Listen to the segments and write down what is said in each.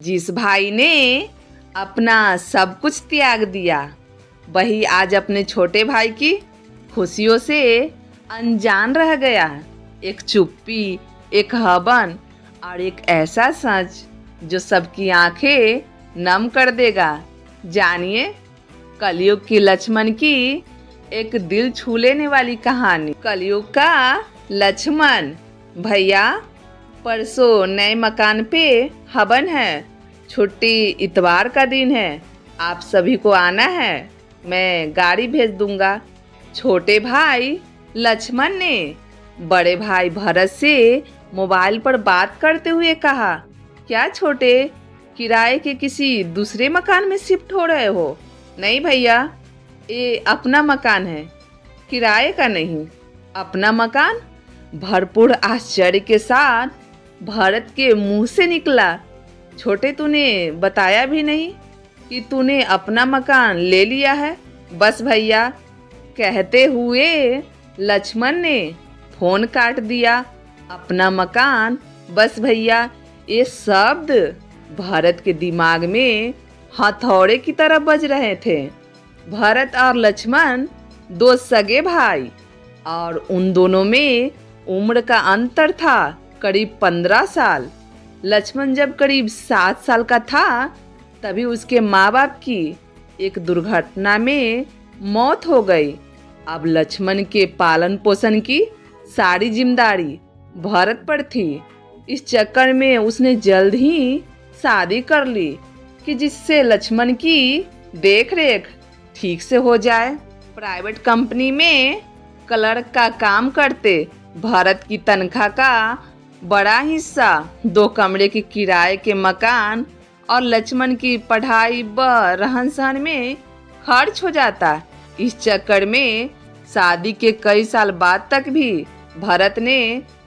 जिस भाई ने अपना सब कुछ त्याग दिया, वही आज अपने छोटे भाई की खुशियों से अनजान रह गया। एक चुप्पी, एक हवन और एक ऐसा सच जो सबकी आंखें नम कर देगा। जानिए कलयुग की लक्ष्मण की एक दिल छू लेने वाली कहानी। कलयुग का लक्ष्मण। भैया, परसों नए मकान पे हवन है, छुट्टी इतवार का दिन है, आप सभी को आना है, मैं गाड़ी भेज दूंगा। छोटे भाई लक्ष्मण ने बड़े भाई भरत से मोबाइल पर बात करते हुए कहा, क्या छोटे, किराए के किसी दूसरे मकान में शिफ्ट हो रहे हो? नहीं भैया, ये अपना मकान है, किराए का नहीं, अपना मकान। भरपूर आश्चर्य के साथ भरत के मुंह से निकला, छोटे तूने बताया भी नहीं कि तूने अपना मकान ले लिया है? बस भैया, कहते हुए लक्ष्मण ने फोन काट दिया। अपना मकान, बस भैया, ये शब्द भरत के दिमाग में हथौड़े की तरह बज रहे थे। भरत और लक्ष्मण दो सगे भाई और उन दोनों में उम्र का अंतर था करीब 15 साल। लक्ष्मण जब करीब 7 साल का था तभी उसके माँ बाप की एक दुर्घटना में मौत हो गई। अब लक्ष्मण के पालन पोषण की सारी जिम्मेदारी भरत पर थी। इस चक्कर में उसने जल्द ही शादी कर ली कि जिससे लक्ष्मण की देख रेख ठीक से हो जाए। प्राइवेट कंपनी में क्लर्क का काम करते भरत की तनख्वाह का बड़ा हिस्सा 2 कमरे के किराए के मकान और लक्ष्मण की पढ़ाई व रहन सहन में खर्च हो जाता। इस चक्कर में शादी के कई साल बाद तक भी भरत ने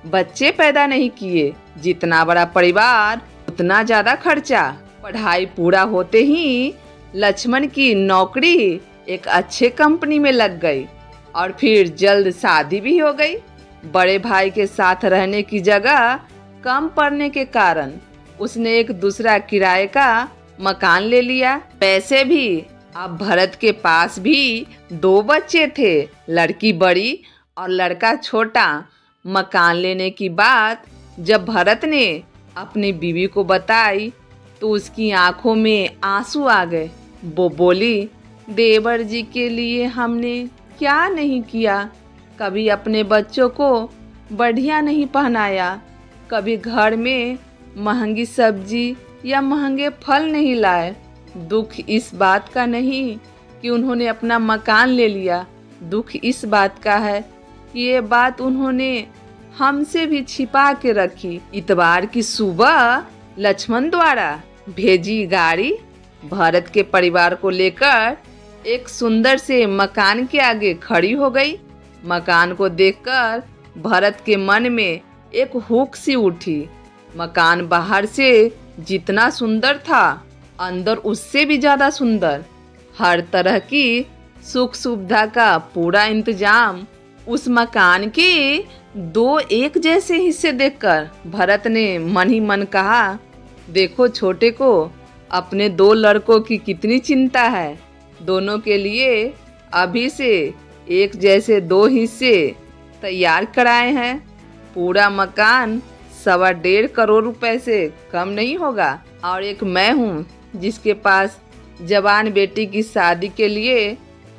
बच्चे पैदा नहीं किए। जितना बड़ा परिवार उतना ज़्यादा खर्चा। पढ़ाई पूरा होते ही लक्ष्मण की नौकरी एक अच्छे कंपनी में लग गई और फिर जल्द शादी भी हो गई। बड़े भाई के साथ रहने की जगह कम पड़ने के कारण उसने एक दूसरा किराए का मकान ले लिया। पैसे भी, अब भरत के पास भी 2 बच्चे थे, लड़की बड़ी और लड़का छोटा। मकान लेने की बात जब भरत ने अपनी बीवी को बताई तो उसकी आंखों में आंसू आ गए। वो बोली, देवर जी के लिए हमने क्या नहीं किया, कभी अपने बच्चों को बढ़िया नहीं पहनाया, कभी घर में महंगी सब्जी या महंगे फल नहीं लाए। दुख इस बात का नहीं कि उन्होंने अपना मकान ले लिया, दुख इस बात का है कि ये बात उन्होंने हमसे भी छिपा के रखी। इतवार की सुबह लक्ष्मण द्वारा भेजी गाड़ी भरत के परिवार को लेकर एक सुंदर से मकान के आगे खड़ी हो गई। मकान को देखकर भरत के मन में एक हुक सी उठी। मकान बाहर से जितना सुंदर था, अंदर उससे भी ज्यादा सुंदर। हर तरह की सुख सुविधा का पूरा इंतजाम। उस मकान के 2 एक जैसे हिस्से देखकर भरत ने मन ही मन कहा, देखो छोटे को अपने 2 लड़कों की कितनी चिंता है। दोनों के लिए अभी से एक जैसे 2 हिस्से तैयार कराए हैं। पूरा मकान 1.25 करोड़ रुपए से कम नहीं होगा। और एक मैं हूँ जिसके पास जवान बेटी की शादी के लिए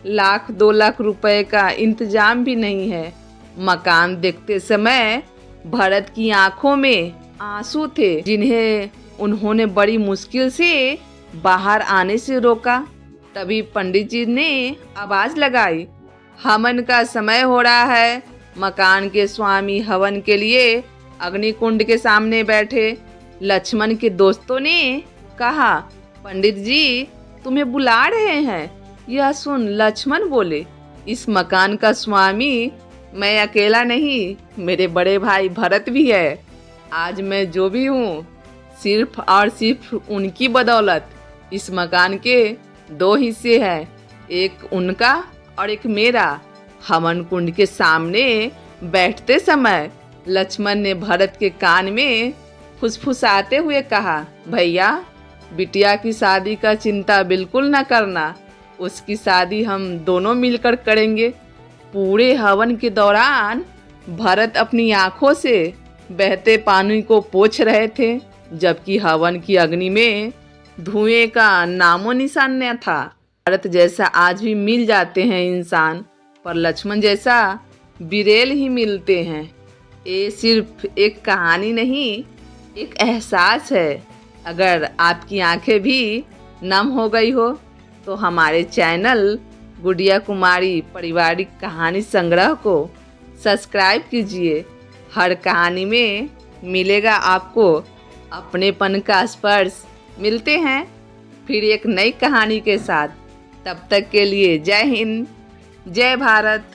1-2 लाख रुपए का इंतजाम भी नहीं है। मकान देखते समय भरत की आंखों में आंसू थे, जिन्हें उन्होंने बड़ी मुश्किल से बाहर आने से रोका। तभी पंडित जी ने आवाज लगाई, हवन का समय हो रहा है। मकान के स्वामी हवन के लिए अग्निकुंड के सामने बैठे। लक्ष्मण के दोस्तों ने कहा, पंडित जी तुम्हें बुला रहे हैं। यह सुन लक्ष्मण बोले, इस मकान का स्वामी मैं अकेला नहीं, मेरे बड़े भाई भरत भी है। आज मैं जो भी हूँ सिर्फ और सिर्फ उनकी बदौलत। इस मकान के 2 हिस्से हैं, एक उनका और एक मेरा। हवन कुंड के सामने बैठते समय लक्ष्मण ने भरत के कान में फुसफुसाते हुए कहा, भैया बिटिया की शादी का चिंता बिल्कुल न करना, उसकी शादी हम दोनों मिलकर करेंगे। पूरे हवन के दौरान भरत अपनी आंखों से बहते पानी को पोंछ रहे थे, जबकि हवन की अग्नि में धुएं का नामो निशान न था। भरत जैसा आज भी मिल जाते हैं इंसान, पर लक्ष्मण जैसा बिरेल ही मिलते हैं। ये सिर्फ एक कहानी नहीं, एक एहसास है। अगर आपकी आंखें भी नम हो गई हो तो हमारे चैनल गुड़िया कुमारी पारिवारिक कहानी संग्रह को सब्सक्राइब कीजिए। हर कहानी में मिलेगा आपको अपनेपन का स्पर्श। मिलते हैं फिर एक नई कहानी के साथ। तब तक के लिए जय हिंद, जय भारत।